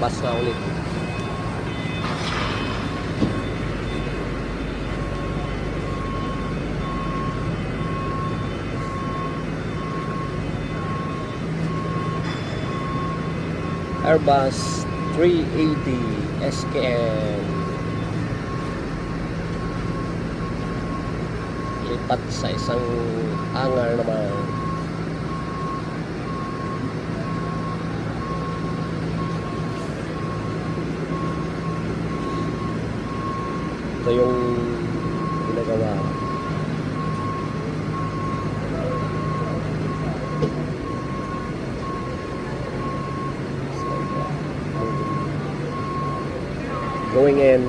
Airbus na ulit. Airbus 380 SKM lipat sa isang hangar naman. Ito yung ginagawa. Going in.